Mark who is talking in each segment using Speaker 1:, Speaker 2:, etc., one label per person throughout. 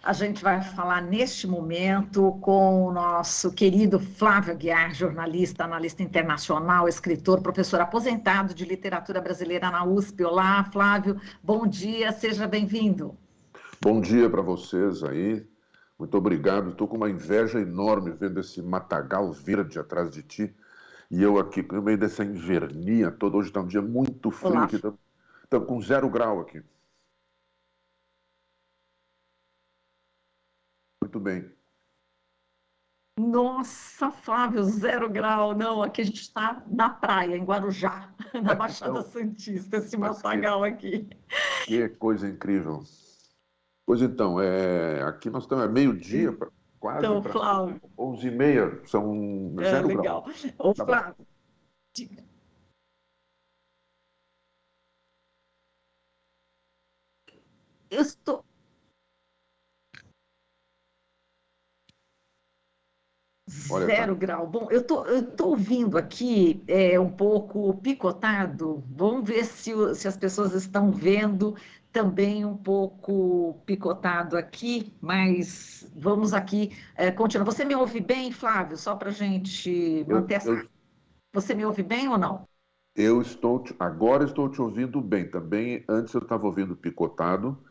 Speaker 1: A gente vai falar neste momento com o nosso querido Flávio Aguiar, jornalista, analista internacional, escritor, professor aposentado de literatura brasileira na USP. Olá, Flávio, bom dia, seja bem-vindo.
Speaker 2: Bom dia para vocês aí, muito obrigado. Estou com uma inveja enorme vendo esse matagal verde atrás de ti e eu aqui no meio dessa invernia toda. Hoje está um dia muito frio.
Speaker 1: Olá.
Speaker 2: Aqui, estamos com 0 grau aqui. Muito bem.
Speaker 1: Nossa, Flávio, 0 grau. Não, aqui a gente está na praia, em Guarujá, na Baixada Santista, esse matagal aqui.
Speaker 2: Que coisa incrível. Pois então, aqui nós estamos meio-dia, quase
Speaker 1: Então,
Speaker 2: para
Speaker 1: Flávio,
Speaker 2: 11h30, são 0
Speaker 1: legal.
Speaker 2: graus.
Speaker 1: Ô,
Speaker 2: Tá
Speaker 1: Flávio, diga. Eu estou...
Speaker 2: Olha,
Speaker 1: 0 grau. Bom, eu tô ouvindo aqui um pouco picotado. Vamos ver se as pessoas estão vendo também um pouco picotado aqui, mas vamos aqui continuar. Você me ouve bem, Flávio? Só para a gente manter essa... Você me ouve bem ou não?
Speaker 2: Agora estou te ouvindo bem. Também antes eu estava ouvindo picotado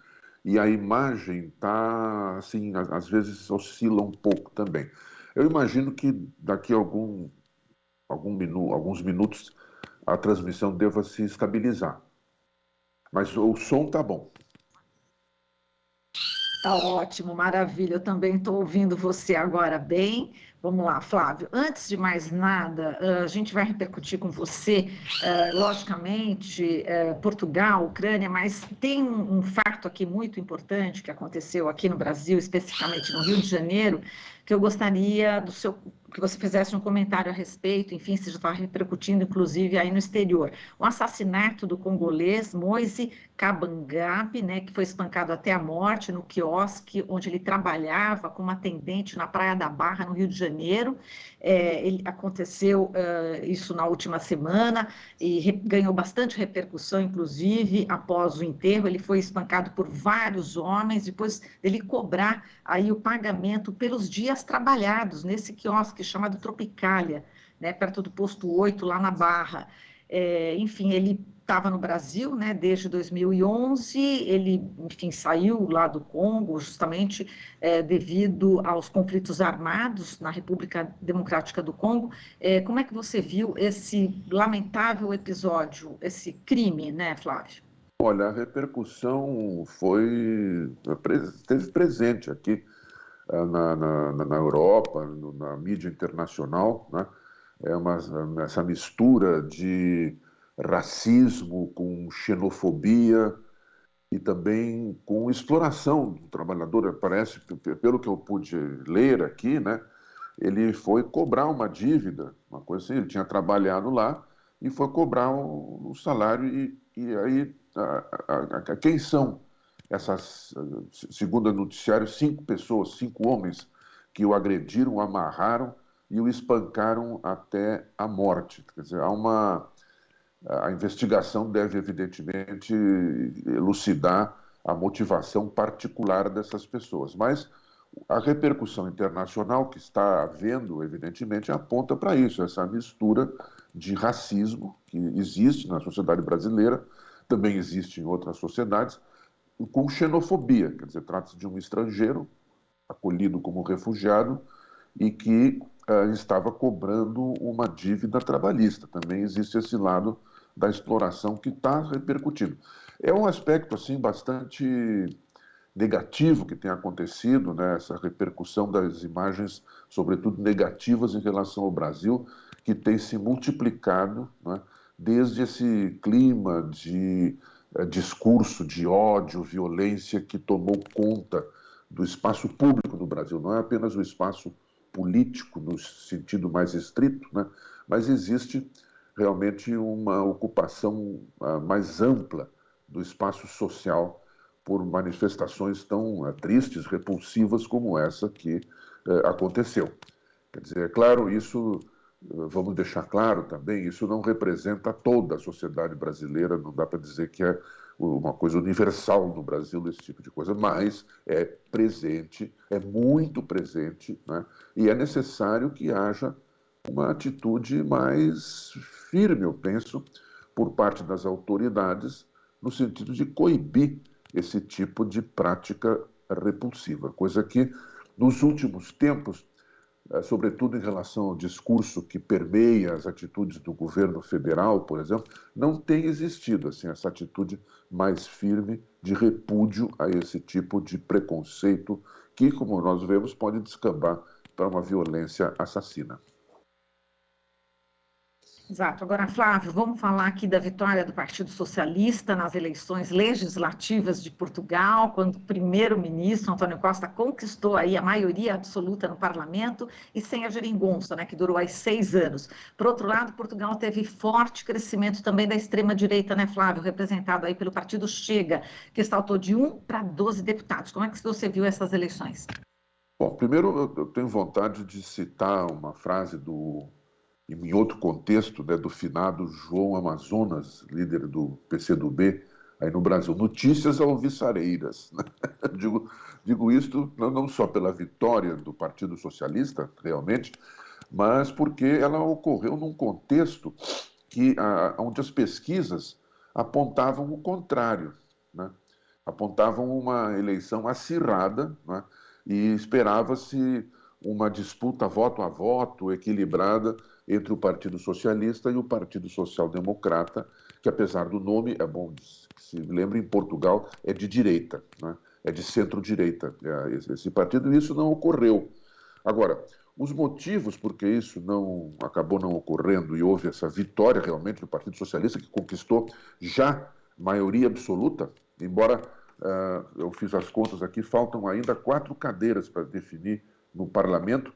Speaker 2: e a imagem está assim, às vezes oscila um pouco também. Eu imagino que daqui a alguns minutos a transmissão deva se estabilizar. Mas o som está bom.
Speaker 1: Tá ótimo, maravilha. Eu também estou ouvindo você agora bem. Vamos lá, Flávio. Antes de mais nada, a gente vai repercutir com você, logicamente, Portugal, Ucrânia, mas tem um fato aqui muito importante que aconteceu aqui no Brasil, especificamente no Rio de Janeiro, que eu gostaria que você fizesse um comentário a respeito, enfim, se já está repercutindo, inclusive, aí no exterior. O assassinato do congolês Moise Kabangabe, né, que foi espancado até a morte no quiosque onde ele trabalhava como atendente na Praia da Barra, no Rio de Janeiro. Aconteceu isso na última semana e ganhou bastante repercussão, inclusive, após o enterro. Ele foi espancado por vários homens, depois dele cobrar aí o pagamento pelos dias trabalhados nesse quiosque chamado Tropicália, né, perto do posto 8, lá na Barra. Enfim, ele estava no Brasil, né, desde 2011, ele, enfim, saiu lá do Congo, justamente devido aos conflitos armados na República Democrática do Congo. Como é que você viu esse lamentável episódio, esse crime, né, Flávio?
Speaker 2: Olha, a repercussão esteve presente aqui na Europa, na mídia internacional, né? Essa mistura de racismo com xenofobia e também com exploração do trabalhador. Parece, pelo que eu pude ler aqui, né? Ele foi cobrar uma dívida, uma coisa assim, ele tinha trabalhado lá e foi cobrar o salário e aí quem são essas, segundo o noticiário, 5 pessoas, 5 homens que o agrediram, o amarraram e o espancaram até a morte. Quer dizer, a investigação deve, evidentemente, elucidar a motivação particular dessas pessoas. Mas a repercussão internacional que está havendo, evidentemente, aponta para isso, essa mistura de racismo que existe na sociedade brasileira, também existe em outras sociedades, com xenofobia. Quer dizer, trata-se de um estrangeiro acolhido como refugiado e que estava cobrando uma dívida trabalhista. Também existe esse lado da exploração que está repercutindo. É um aspecto assim bastante negativo que tem acontecido, né? Essa repercussão das imagens, sobretudo negativas em relação ao Brasil, que tem se multiplicado, né? Desde esse clima de discurso de ódio, violência que tomou conta do espaço público no Brasil. Não é apenas o espaço político no sentido mais estrito, né? Mas existe realmente uma ocupação mais ampla do espaço social por manifestações tão tristes, repulsivas como essa que aconteceu. Quer dizer, é claro, isso, vamos deixar claro também, isso não representa toda a sociedade brasileira, não dá para dizer que é uma coisa universal no Brasil, esse tipo de coisa, mas é presente, é muito presente, né? E é necessário que haja uma atitude mais firme, eu penso, por parte das autoridades, no sentido de coibir esse tipo de prática repulsiva, coisa que, nos últimos tempos, sobretudo em relação ao discurso que permeia as atitudes do governo federal, por exemplo, não tem existido assim, essa atitude mais firme de repúdio a esse tipo de preconceito que, como nós vemos, pode descambar para uma violência assassina.
Speaker 1: Exato. Agora, Flávio, vamos falar aqui da vitória do Partido Socialista nas eleições legislativas de Portugal, quando o primeiro-ministro António Costa conquistou aí a maioria absoluta no parlamento e sem a geringonça, né, que durou aí 6 anos. Por outro lado, Portugal teve forte crescimento também da extrema-direita, né, Flávio, representado aí pelo Partido Chega, que saltou de 1 para 12 deputados. Como é que você viu essas eleições?
Speaker 2: Bom, primeiro eu tenho vontade de citar uma frase em outro contexto, né, do finado João Amazonas, líder do PCdoB, aí no Brasil, notícias alvissareiras. Né? Digo isto não só pela vitória do Partido Socialista, realmente, mas porque ela ocorreu num contexto onde as pesquisas apontavam o contrário, né? Apontavam uma eleição acirrada, né? E esperava-se uma disputa voto a voto, equilibrada, entre o Partido Socialista e o Partido Social Democrata, que apesar do nome, é bom que se lembre, em Portugal, é de direita, né? É de centro-direita, esse partido, e isso não ocorreu. Agora, os motivos por que isso acabou não ocorrendo e houve essa vitória realmente do Partido Socialista, que conquistou já maioria absoluta, embora eu fiz as contas aqui, faltam ainda 4 cadeiras para definir no parlamento.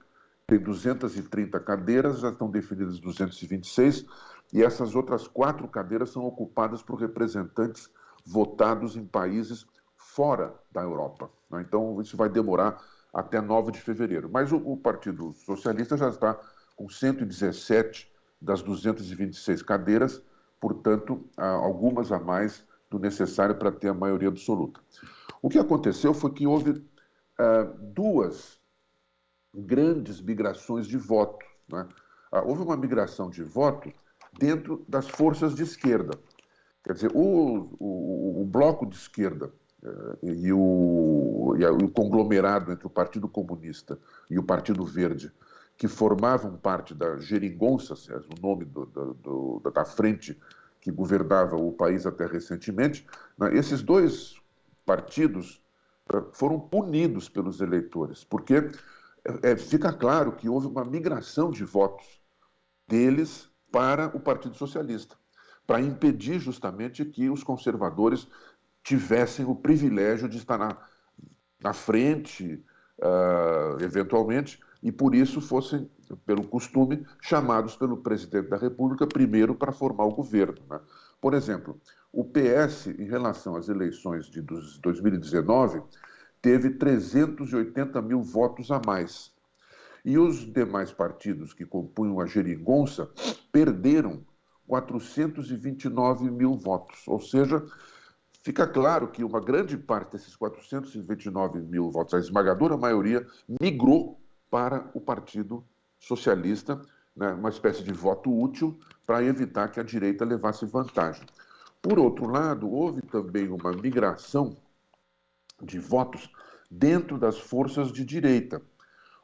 Speaker 2: Tem 230 cadeiras, já estão definidas 226, e essas outras 4 cadeiras são ocupadas por representantes votados em países fora da Europa, né? Então, isso vai demorar até 9 de fevereiro. Mas o Partido Socialista já está com 117 das 226 cadeiras, portanto, algumas a mais do necessário para ter a maioria absoluta. O que aconteceu foi que houve 2 grandes migrações de voto, né? Houve uma migração de voto dentro das forças de esquerda. Quer dizer, o bloco de esquerda e o conglomerado entre o Partido Comunista e o Partido Verde, que formavam parte da geringonça, o nome da frente que governava o país até recentemente, né? Esses 2 partidos foram punidos pelos eleitores, porque fica claro que houve uma migração de votos deles para o Partido Socialista, para impedir justamente que os conservadores tivessem o privilégio de estar na frente, eventualmente, e por isso fossem, pelo costume, chamados pelo presidente da República primeiro para formar o governo, né? Por exemplo, o PS, em relação às eleições de 2019, teve 380 mil votos a mais. E os demais partidos que compunham a geringonça perderam 429 mil votos. Ou seja, fica claro que uma grande parte desses 429 mil votos, a esmagadora maioria, migrou para o Partido Socialista, né, uma espécie de voto útil para evitar que a direita levasse vantagem. Por outro lado, houve também uma migração de votos dentro das forças de direita.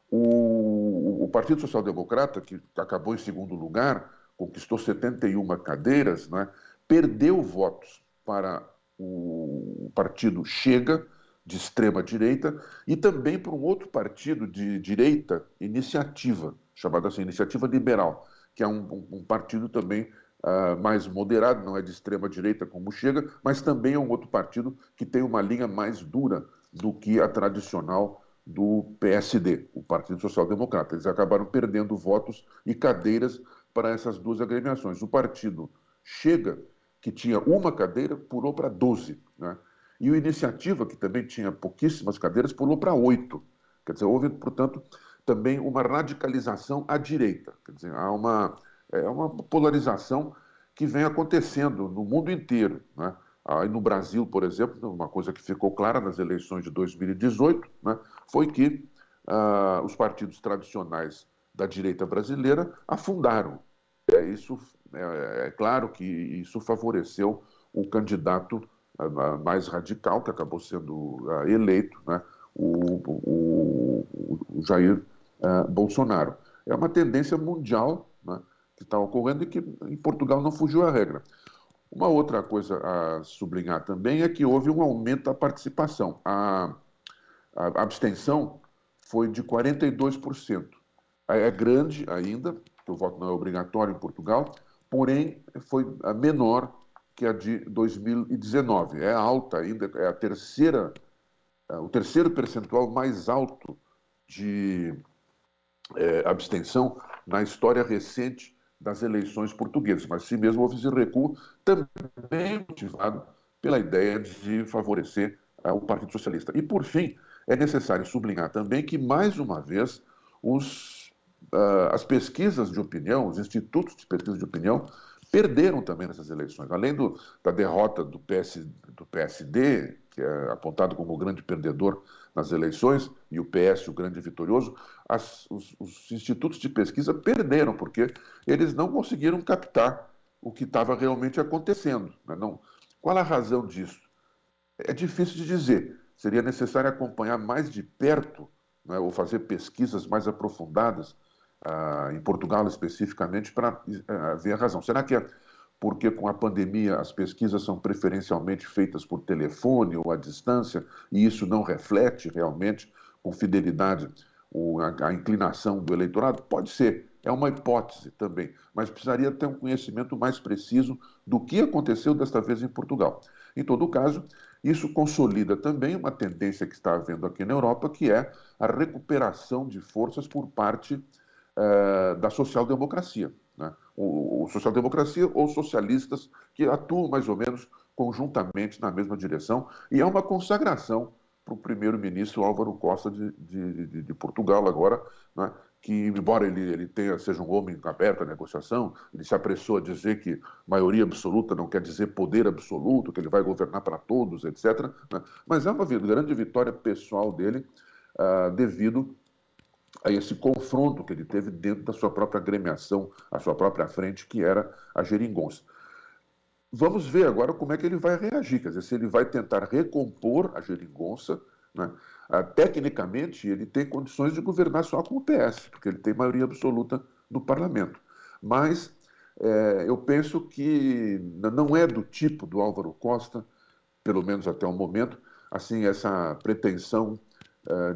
Speaker 2: O Partido Social Democrata, que acabou em segundo lugar, conquistou 71 cadeiras, né, perdeu votos para o partido Chega, de extrema-direita, e também para um outro partido de direita, Iniciativa, chamado assim, Iniciativa Liberal, que é um partido também mais moderado, não é de extrema-direita como o Chega, mas também é um outro partido que tem uma linha mais dura do que a tradicional do PSD, o Partido Social Democrata. Eles acabaram perdendo votos e cadeiras para essas 2 agremiações. O partido Chega, que tinha 1 cadeira, pulou para 12, né? E o Iniciativa, que também tinha pouquíssimas cadeiras, pulou para 8. Quer dizer, houve, portanto, também uma radicalização à direita. Quer dizer, há uma polarização que vem acontecendo no mundo inteiro, né? Aí no Brasil, por exemplo, uma coisa que ficou clara nas eleições de 2018, né, foi que os partidos tradicionais da direita brasileira afundaram. É claro que isso favoreceu o candidato mais radical, que acabou sendo eleito, né, o Jair Bolsonaro. É uma tendência mundial, né, que está ocorrendo e que em Portugal não fugiu à regra. Uma outra coisa a sublinhar também é que houve um aumento da participação. A abstenção foi de 42%. É grande ainda, porque o voto não é obrigatório em Portugal, porém foi menor que a de 2019. É alta ainda, é o terceiro percentual mais alto de abstenção na história recente das eleições portuguesas. Mas, sim mesmo, houve esse recuo também motivado pela ideia de favorecer o Partido Socialista. E, por fim, é necessário sublinhar também que, mais uma vez, as pesquisas de opinião, os institutos de pesquisa de opinião, perderam também nessas eleições. Além da derrota do PSD, que é apontado como o grande perdedor nas eleições, e o PS, o grande vitorioso, os institutos de pesquisa perderam, porque eles não conseguiram captar o que estava realmente acontecendo. Né? Não, qual a razão disso? É difícil de dizer. Seria necessário acompanhar mais de perto, né, ou fazer pesquisas mais aprofundadas, em Portugal especificamente, para ver a razão. Será que é porque com a pandemia as pesquisas são preferencialmente feitas por telefone ou à distância e isso não reflete realmente com fidelidade a inclinação do eleitorado? Pode ser, é uma hipótese também, mas precisaria ter um conhecimento mais preciso do que aconteceu desta vez em Portugal. Em todo caso, isso consolida também uma tendência que está havendo aqui na Europa, que é a recuperação de forças por parte da social-democracia. Né? O social-democracia ou socialistas que atuam mais ou menos conjuntamente na mesma direção, e é uma consagração para o primeiro-ministro Álvaro Costa de Portugal agora, né? Que, embora ele seja um homem aberto à negociação, ele se apressou a dizer que maioria absoluta não quer dizer poder absoluto, que ele vai governar para todos, etc. Né? Mas é uma grande vitória pessoal dele, devido a esse confronto que ele teve dentro da sua própria agremiação, a sua própria frente, que era a Geringonça. Vamos ver agora como é que ele vai reagir, quer dizer, se ele vai tentar recompor a Geringonça, né? Tecnicamente, ele tem condições de governar só com o PS, porque ele tem maioria absoluta no parlamento. Mas eu penso que não é do tipo do Álvaro Costa, pelo menos até o momento, assim, essa pretensão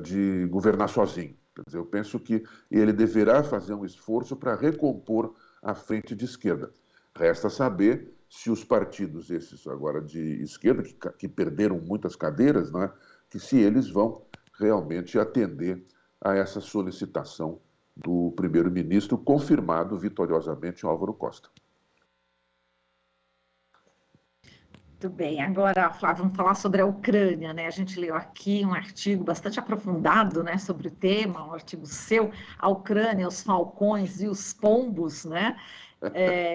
Speaker 2: de governar sozinho. Quer dizer, eu penso que ele deverá fazer um esforço para recompor a frente de esquerda. Resta saber se os partidos esses agora de esquerda, que perderam muitas cadeiras, né, que se eles vão realmente atender a essa solicitação do primeiro-ministro, confirmado vitoriosamente Álvaro Costa.
Speaker 1: Muito bem, agora, Flávio, vamos falar sobre a Ucrânia, né? A gente leu aqui um artigo bastante aprofundado, né, sobre o tema, um artigo seu, a Ucrânia, os falcões e os pombos, né?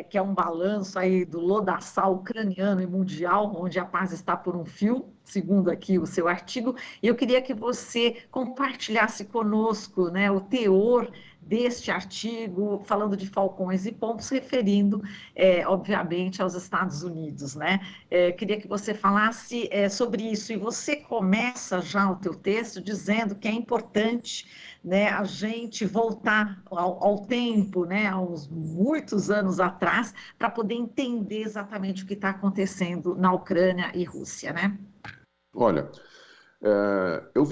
Speaker 1: Que é um balanço aí do lodaçal ucraniano e mundial, onde a paz está por um fio, segundo aqui o seu artigo, e eu queria que você compartilhasse conosco, né, o teor deste artigo, falando de falcões e pombos, referindo, obviamente, aos Estados Unidos, né? Queria que você falasse sobre isso, e você começa já o teu texto dizendo que é importante, né, a gente voltar ao tempo, né, aos muitos anos atrás, para poder entender exatamente o que está acontecendo na Ucrânia e Rússia, né?
Speaker 2: Olha, eu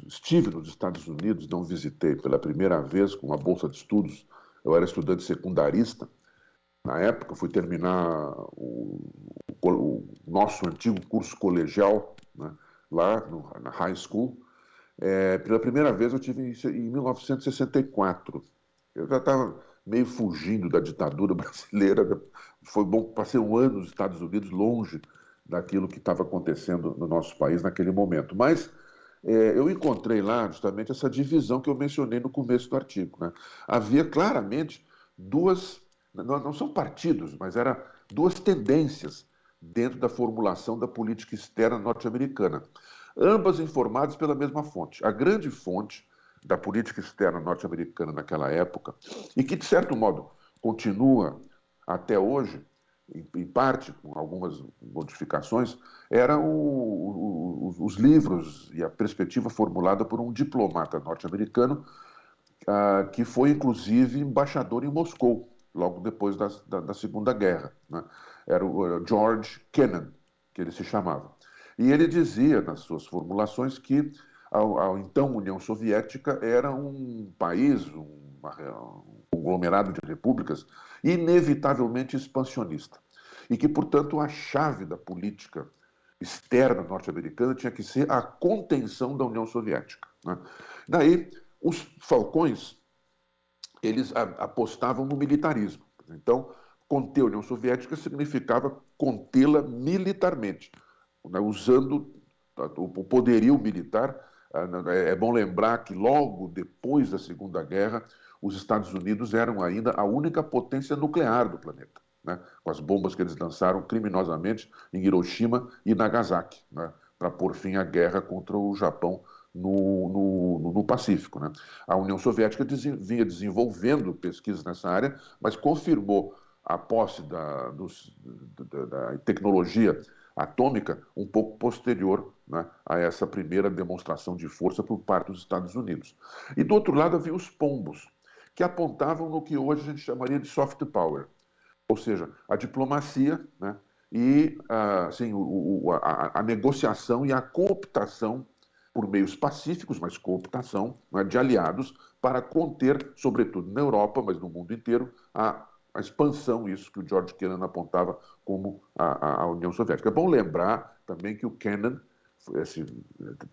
Speaker 2: estive nos Estados Unidos, não visitei pela primeira vez com uma bolsa de estudos, eu era estudante secundarista, na época fui terminar o nosso antigo curso colegial, né, lá na high school. Pela primeira vez eu tive isso em 1964. Eu já estava meio fugindo da ditadura brasileira. Foi bom, passei um ano nos Estados Unidos, longe daquilo que estava acontecendo no nosso país naquele momento. Mas eu encontrei lá justamente essa divisão que eu mencionei no começo do artigo. Né? Havia claramente duas, não são partidos, mas eram duas tendências dentro da formulação da política externa norte-americana. Ambas informadas pela mesma fonte. A grande fonte da política externa norte-americana naquela época, e que, de certo modo, continua até hoje, em parte, com algumas modificações, eram os livros e a perspectiva formulada por um diplomata norte-americano que foi, inclusive, embaixador em Moscou, logo depois da Segunda Guerra, né? Era o George Kennan, que ele se chamava. E ele dizia, nas suas formulações, que a então União Soviética era um país, um conglomerado de repúblicas, inevitavelmente expansionista. E que, portanto, a chave da política externa norte-americana tinha que ser a contenção da União Soviética, né? Daí, os falcões, eles apostavam no militarismo. Então, conter a União Soviética significava contê-la militarmente, né, usando o poderio militar. É bom lembrar que logo depois da Segunda Guerra, os Estados Unidos eram ainda a única potência nuclear do planeta, né, com as bombas que eles lançaram criminosamente em Hiroshima e Nagasaki, né, para pôr fim à guerra contra o Japão no Pacífico, né? A União Soviética vinha desenvolvendo pesquisas nessa área, mas confirmou a posse da tecnologia atômica um pouco posterior, né, a essa primeira demonstração de força por parte dos Estados Unidos. E do outro lado havia os pombos, que apontavam no que hoje a gente chamaria de soft power, ou seja, a diplomacia, né, e assim, a negociação e a cooptação por meios pacíficos, mas cooptação, né, de aliados para conter, sobretudo na Europa, mas no mundo inteiro, a expansão, isso que o George Kennan apontava como a União Soviética. É bom lembrar também que o Kennan, esse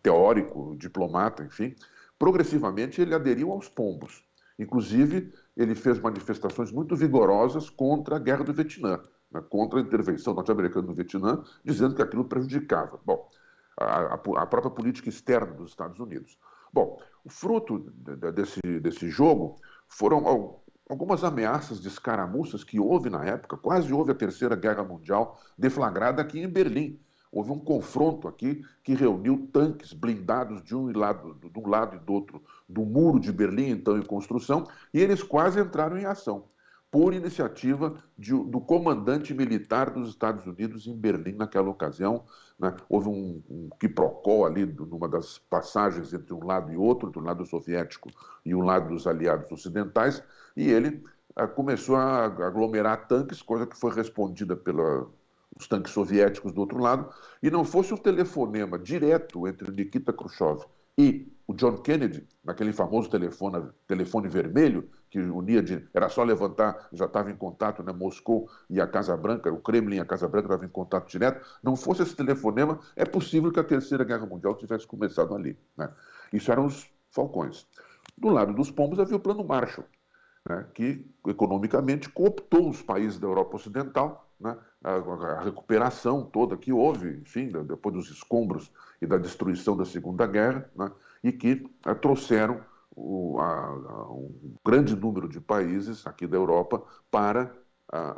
Speaker 2: teórico, diplomata, enfim, progressivamente ele aderiu aos pombos. Inclusive, ele fez manifestações muito vigorosas contra a Guerra do Vietnã, né, contra a intervenção norte-americana no Vietnã, dizendo que aquilo prejudicava. Bom, a própria política externa dos Estados Unidos. Bom, o fruto desse jogo foram algumas ameaças de escaramuças que houve na época, quase houve a Terceira Guerra Mundial deflagrada aqui em Berlim. Houve um confronto aqui que reuniu tanques blindados de um lado e do outro do muro de Berlim, então em construção, e eles quase entraram em ação, por iniciativa do comandante militar dos Estados Unidos em Berlim naquela ocasião, né? Houve um quiprocó ali, numa das passagens entre um lado e outro, do lado soviético e o lado dos aliados ocidentais, e ele começou a aglomerar tanques, coisa que foi respondida pelos tanques soviéticos do outro lado, e não fosse um telefonema direto entre Nikita Khrushchev e o John Kennedy, naquele famoso telefone vermelho, que era só levantar, já estava em contato, né, Moscou e a Casa Branca, o Kremlin e a Casa Branca estavam em contato direto, não fosse esse telefonema, é possível que a Terceira Guerra Mundial tivesse começado ali, né? Isso eram os falcões. Do lado dos pombos havia o Plano Marshall, né, que economicamente cooptou os países da Europa Ocidental, né, a recuperação toda que houve, enfim, depois dos escombros e da destruição da Segunda Guerra, né, e que trouxeram um grande número de países aqui da Europa para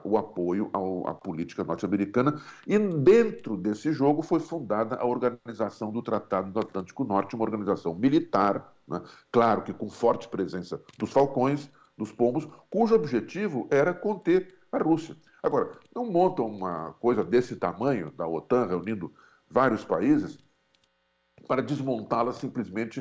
Speaker 2: o apoio à política norte-americana. E dentro desse jogo foi fundada a Organização do Tratado do Atlântico Norte, uma organização militar, né, claro que com forte presença dos falcões, dos pombos, cujo objetivo era conter a Rússia. Agora, não montam uma coisa desse tamanho, da OTAN, reunindo vários países, para desmontá-la simplesmente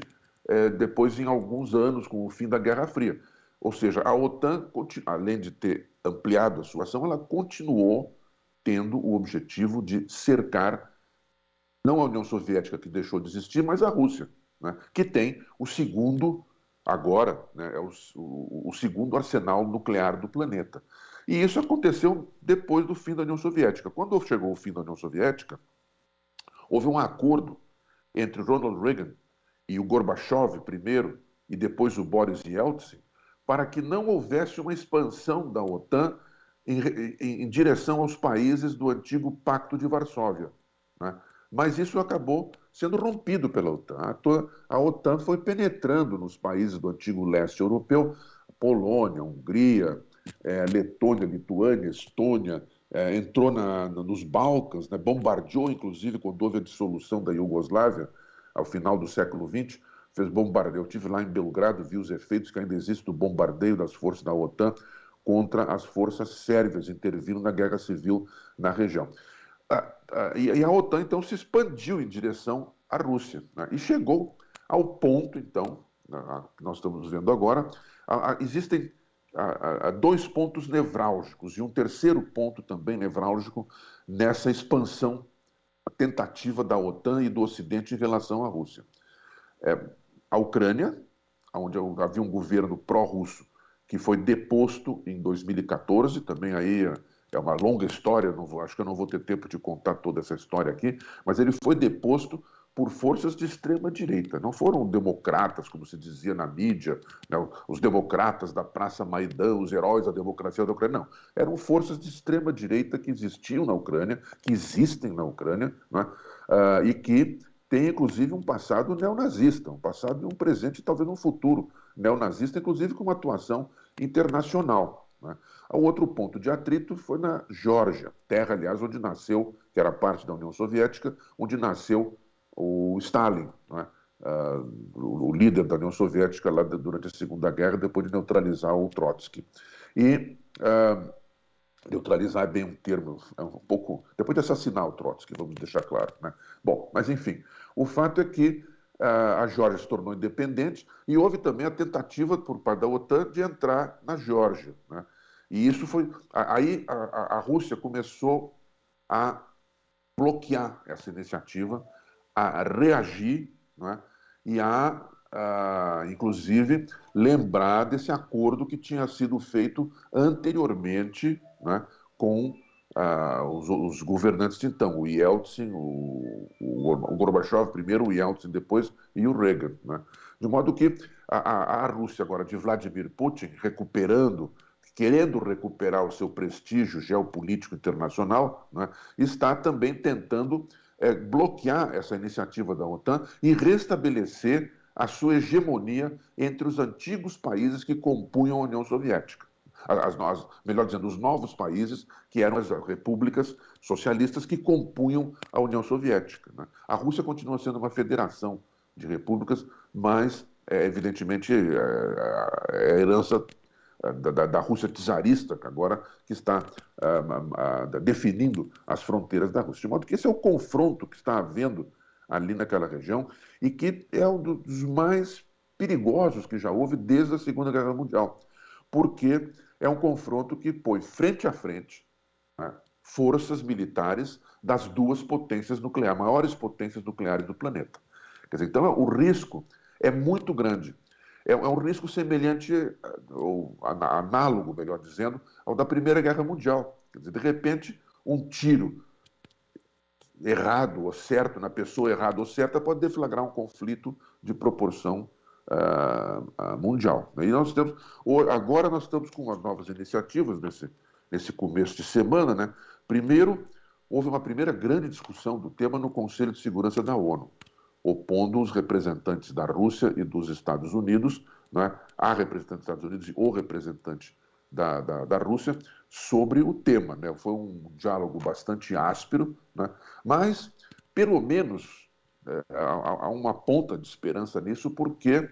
Speaker 2: depois, em alguns anos, com o fim da Guerra Fria. Ou seja, a OTAN, além de ter ampliado a sua ação, ela continuou tendo o objetivo de cercar, não a União Soviética, que deixou de existir, mas a Rússia, né, que tem o segundo, agora, né, é o segundo arsenal nuclear do planeta. E isso aconteceu depois do fim da União Soviética. Quando chegou o fim da União Soviética, houve um acordo entre Ronald Reagan e o Gorbachev primeiro, e depois o Boris Yeltsin, para que não houvesse uma expansão da OTAN em direção aos países do antigo Pacto de Varsóvia, né? Mas isso acabou sendo rompido pela OTAN. A OTAN foi penetrando nos países do antigo leste europeu, Polônia, Hungria, Letônia, Lituânia, Estônia, entrou nos Balcãs, né, bombardeou, inclusive, quando houve a dissolução da Iugoslávia, ao final do século XX, fez bombardeio. Eu estive lá em Belgrado, vi os efeitos que ainda existe do bombardeio das forças da OTAN contra as forças sérvias intervindo na guerra civil na região. E a OTAN, então, se expandiu em direção à Rússia, né, e chegou ao ponto, então, que nós estamos vendo agora. Existem dois pontos nevrálgicos e um terceiro ponto também nevrálgico nessa expansão, a tentativa da OTAN e do Ocidente em relação à Rússia. A Ucrânia, onde havia um governo pró-russo que foi deposto em 2014, também aí é uma longa história, acho que eu não vou ter tempo de contar toda essa história aqui, mas ele foi deposto por forças de extrema-direita. Não foram democratas, como se dizia na mídia, né, os democratas da Praça Maidan, os heróis da democracia da Ucrânia. Não. Eram forças de extrema-direita que existiam na Ucrânia, que existem na Ucrânia, né, e que têm, inclusive, um passado neonazista, um passado e um presente, talvez um futuro neonazista, inclusive com uma atuação internacional. Né. O outro ponto de atrito foi na Geórgia, terra, aliás, onde nasceu, que era parte da União Soviética, onde nasceu o Stalin, né? O líder da União Soviética lá durante a Segunda Guerra, depois de neutralizar o Trotsky. E neutralizar é bem um termo, um pouco... Depois de assassinar o Trotsky, vamos deixar claro, né? Bom, mas enfim, o fato é que a Geórgia se tornou independente e houve também a tentativa por parte da OTAN de entrar na Geórgia, né? E isso foi... Aí a Rússia começou a bloquear essa iniciativa, a reagir, né, e inclusive, lembrar desse acordo que tinha sido feito anteriormente, né, com os governantes de então, o Yeltsin, o Gorbachev primeiro, o Yeltsin depois e o Reagan. Né? De modo que a Rússia agora, de Vladimir Putin, querendo recuperar o seu prestígio geopolítico internacional, né, está também tentando bloquear essa iniciativa da OTAN e restabelecer a sua hegemonia entre os antigos países que compunham a União Soviética. Melhor dizendo, os novos países que eram as repúblicas socialistas que compunham a União Soviética. Né? A Rússia continua sendo uma federação de repúblicas, mas, evidentemente, é a herança da Rússia czarista, agora que está definindo as fronteiras da Rússia. De modo que esse é o confronto que está havendo ali naquela região e que é um dos mais perigosos que já houve desde a Segunda Guerra Mundial, porque é um confronto que põe frente a frente, né, forças militares das duas potências nucleares, maiores potências nucleares do planeta. Quer dizer, então o risco é muito grande. É um risco semelhante, ou análogo, melhor dizendo, ao da Primeira Guerra Mundial. Quer dizer, de repente, um tiro errado ou certo, na pessoa errada ou certa, pode deflagrar um conflito de proporção mundial. E agora nós estamos com as novas iniciativas nesse começo de semana. Né? Primeiro, houve uma primeira grande discussão do tema no Conselho de Segurança da ONU, opondo os representantes da Rússia e dos Estados Unidos, né, a representante dos Estados Unidos e o representante da Rússia, sobre o tema. Né? Foi um diálogo bastante áspero, né? Mas, pelo menos, há uma ponta de esperança nisso, porque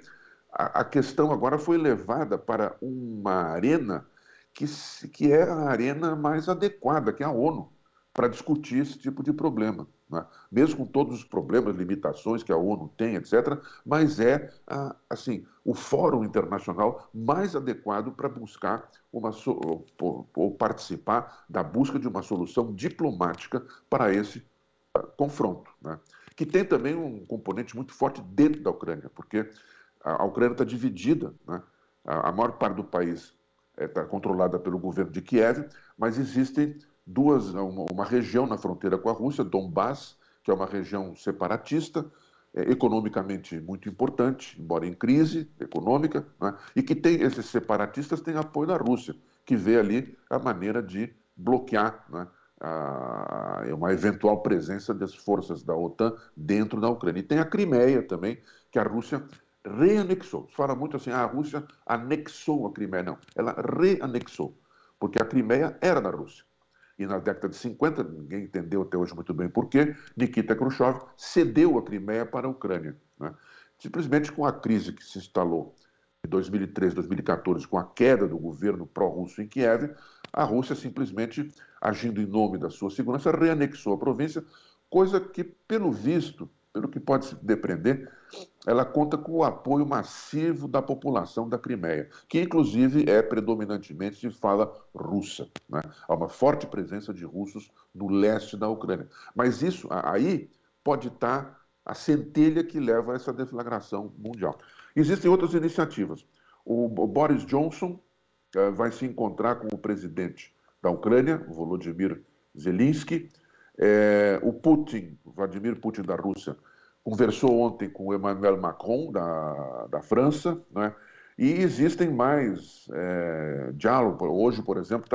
Speaker 2: a questão agora foi levada para uma arena que é a arena mais adequada, que é a ONU, para discutir esse tipo de problema. Né? Mesmo com todos os problemas, limitações que a ONU tem, etc., mas é assim, o fórum internacional mais adequado para buscar ou participar da busca de uma solução diplomática para esse confronto, né? Que tem também um componente muito forte dentro da Ucrânia, porque a Ucrânia está dividida, né? A maior parte do país está controlada pelo governo de Kiev, mas existem uma região na fronteira com a Rússia, Donbass, que é uma região separatista, economicamente muito importante, embora em crise econômica, né? E que esses separatistas têm apoio da Rússia, que vê ali a maneira de bloquear, né, uma eventual presença das forças da OTAN dentro da Ucrânia. E tem a Crimeia também, que a Rússia reanexou. Se fala muito assim, a Rússia anexou a Crimeia. Não, ela reanexou, porque a Crimeia era da Rússia. e na década de 50, ninguém entendeu até hoje muito bem por quê, Nikita Khrushchev cedeu a Crimeia para a Ucrânia, né? Simplesmente com a crise que se instalou em 2013, 2014, com a queda do governo pró-russo em Kiev, a Rússia simplesmente, agindo em nome da sua segurança, reanexou a província, coisa que, pelo visto, pelo que pode se depreender, ela conta com o apoio massivo da população da Crimeia, que inclusive é predominantemente de fala russa, né? Há uma forte presença de russos no leste da Ucrânia. Mas isso aí pode estar a centelha que leva a essa deflagração mundial. Existem outras iniciativas. O Boris Johnson vai se encontrar com o presidente da Ucrânia, Volodymyr Zelensky. O Putin, Vladimir Putin da Rússia, conversou ontem com o Emmanuel Macron da França, né? E existem mais diálogos. Hoje, por exemplo,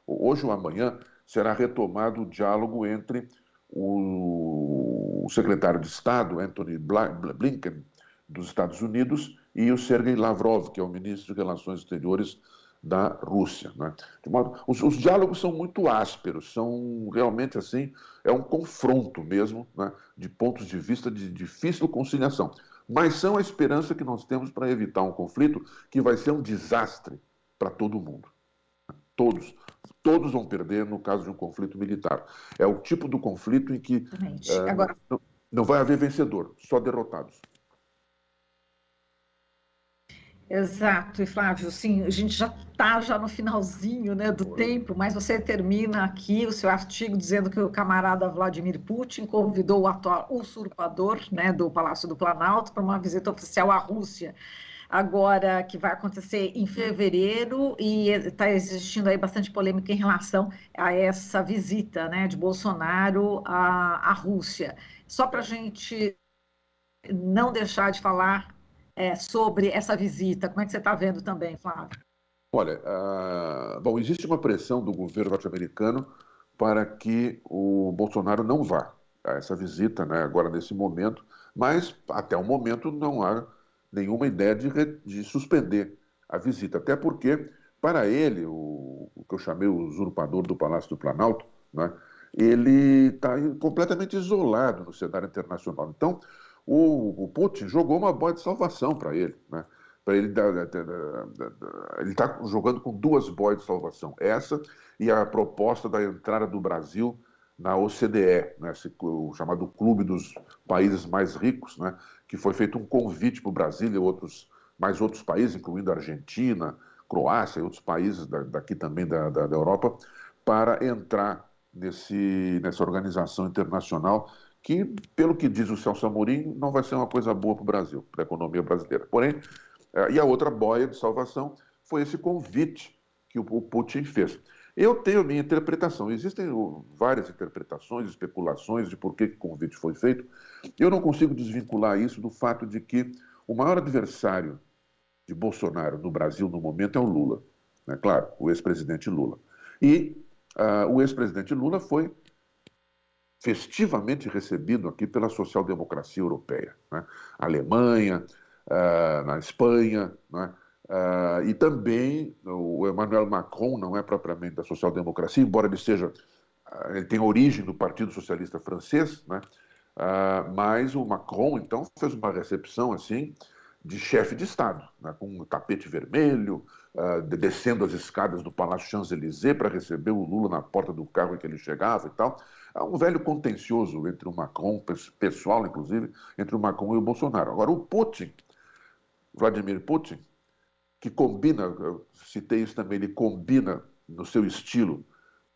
Speaker 2: hoje ou amanhã será retomado o diálogo entre o secretário de Estado, Antony Blinken, dos Estados Unidos, e o Sergei Lavrov, que é o ministro de Relações Exteriores da Rússia, né? De modo, os diálogos são muito ásperos, são realmente assim, é um confronto mesmo, né, de pontos de vista de difícil conciliação. Mas são a esperança que nós temos para evitar um conflito que vai ser um desastre para todo mundo. Todos vão perder no caso de um conflito militar. É o tipo do conflito em que
Speaker 1: Agora...
Speaker 2: não vai haver vencedor, só derrotados.
Speaker 1: Exato, e Flávio, sim, a gente já está no finalzinho, né, do tempo, mas você termina aqui o seu artigo dizendo que o camarada Vladimir Putin convidou o atual usurpador, né, do Palácio do Planalto para uma visita oficial à Rússia, agora que vai acontecer em fevereiro, e está existindo aí bastante polêmica em relação a essa visita, né, de Bolsonaro à Rússia. Só para a gente não deixar de falar sobre essa visita. Como é que você está vendo também, Flávio?
Speaker 2: Olha, bom, existe uma pressão do governo norte-americano para que o Bolsonaro não vá a essa visita, né, agora nesse momento, mas até o momento não há nenhuma ideia de suspender a visita, até porque, para ele, o que eu chamei o usurpador do Palácio do Planalto, né, ele está completamente isolado no cenário internacional. Então, o Putin jogou uma boia de salvação para ele, né? Ele está jogando com duas boias de salvação. Essa e a proposta da entrada do Brasil na OCDE, né? O chamado Clube dos Países Mais Ricos, né? Que foi feito um convite para o Brasil e mais outros países, incluindo a Argentina, Croácia e outros países daqui também da Europa, para entrar nessa organização internacional que, pelo que diz o Celso Amorim, não vai ser uma coisa boa para o Brasil, para a economia brasileira. Porém, e a outra boia de salvação foi esse convite que o Putin fez. Eu tenho a minha interpretação. Existem várias interpretações, especulações de por que o convite foi feito. Eu não consigo desvincular isso do fato de que o maior adversário de Bolsonaro no Brasil, no momento, é o Lula. Né? Claro, o ex-presidente Lula. E o ex-presidente Lula foi festivamente recebido aqui pela social-democracia europeia, né? Alemanha, na Espanha, né? E também o Emmanuel Macron não é propriamente da social-democracia, embora ele tenha origem do Partido Socialista Francês, né? Mas o Macron, então, fez uma recepção assim de chefe de Estado, né? Com um tapete vermelho, descendo as escadas do Palácio Champs-Élysées para receber o Lula na porta do carro em que ele chegava e tal. Há um velho contencioso entre o Macron, pessoal inclusive, entre o Macron e o Bolsonaro. Agora, o Putin, Vladimir Putin, que combina, eu citei isso também, ele combina no seu estilo,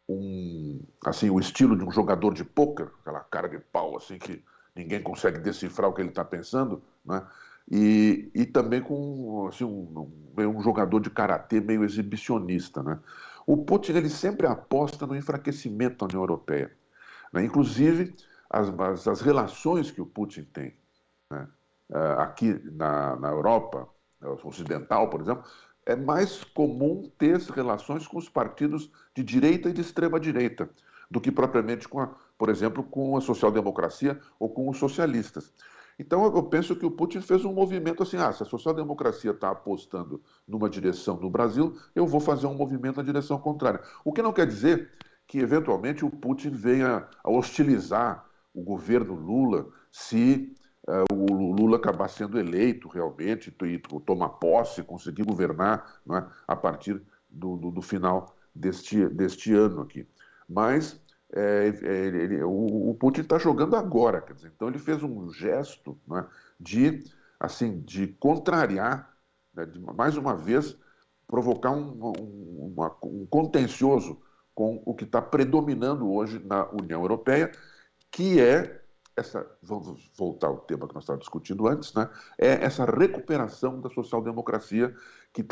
Speaker 2: o estilo de um jogador de pôquer, aquela cara de pau assim que ninguém consegue decifrar o que ele está pensando, né? E também com assim, um jogador de karatê meio exibicionista, né? O Putin ele sempre aposta no enfraquecimento da União Europeia, né? Inclusive as relações que o Putin tem, né, aqui na Europa ocidental, por exemplo, é mais comum ter relações com os partidos de direita e de extrema-direita do que propriamente por exemplo, com a social-democracia ou com os socialistas. Então, eu penso que o Putin fez um movimento assim, se a social-democracia está apostando numa direção no Brasil, eu vou fazer um movimento na direção contrária. O que não quer dizer que eventualmente o Putin venha a hostilizar o governo Lula se o Lula acabar sendo eleito realmente e tomar posse, conseguir governar, né, a partir do final deste ano aqui. Mas o Putin está jogando agora, quer dizer, então ele fez um gesto, né, de contrariar, né, de, mais uma vez, provocar um contencioso com o que está predominando hoje na União Europeia, que é vamos voltar ao tema que nós estávamos discutindo antes, né? É essa recuperação da social-democracia que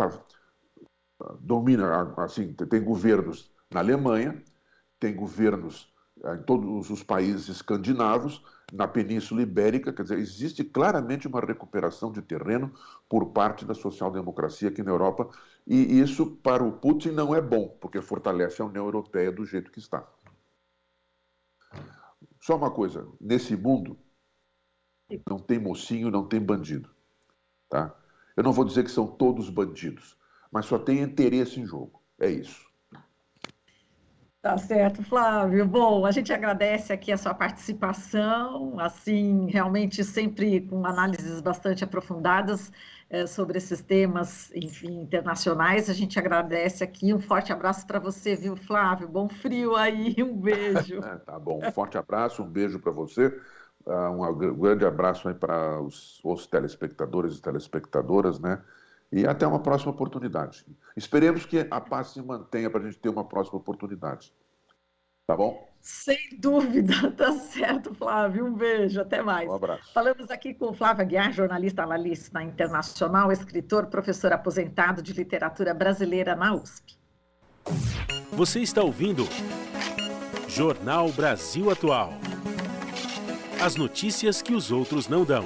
Speaker 2: domina, assim, tem governos na Alemanha, tem governos em todos os países escandinavos, na Península Ibérica, quer dizer, existe claramente uma recuperação de terreno por parte da social-democracia aqui na Europa, e isso para o Putin não é bom, porque fortalece a União Europeia do jeito que está. Só uma coisa, nesse mundo não tem mocinho, não tem bandido, tá? Eu não vou dizer que são todos bandidos, mas só tem interesse em jogo, é isso.
Speaker 1: Tá certo, Flávio. Bom, a gente agradece aqui a sua participação, assim, realmente sempre com análises bastante aprofundadas sobre esses temas, enfim, internacionais. A gente agradece aqui. Um forte abraço para você, viu, Flávio? Bom frio aí, um beijo.
Speaker 2: Tá bom, um forte abraço, um beijo para você. Um grande abraço aí para os telespectadores e telespectadoras, né? E até uma próxima oportunidade. Esperemos que a paz se mantenha para a gente ter uma próxima oportunidade. Tá bom?
Speaker 1: Sem dúvida, tá certo, Flávio. Um beijo, até mais.
Speaker 2: Um abraço.
Speaker 1: Falamos aqui com o Flávio Aguiar, jornalista analista internacional, escritor, professor aposentado de literatura brasileira na USP.
Speaker 3: Você está ouvindo Jornal Brasil Atual. As notícias que os outros não dão.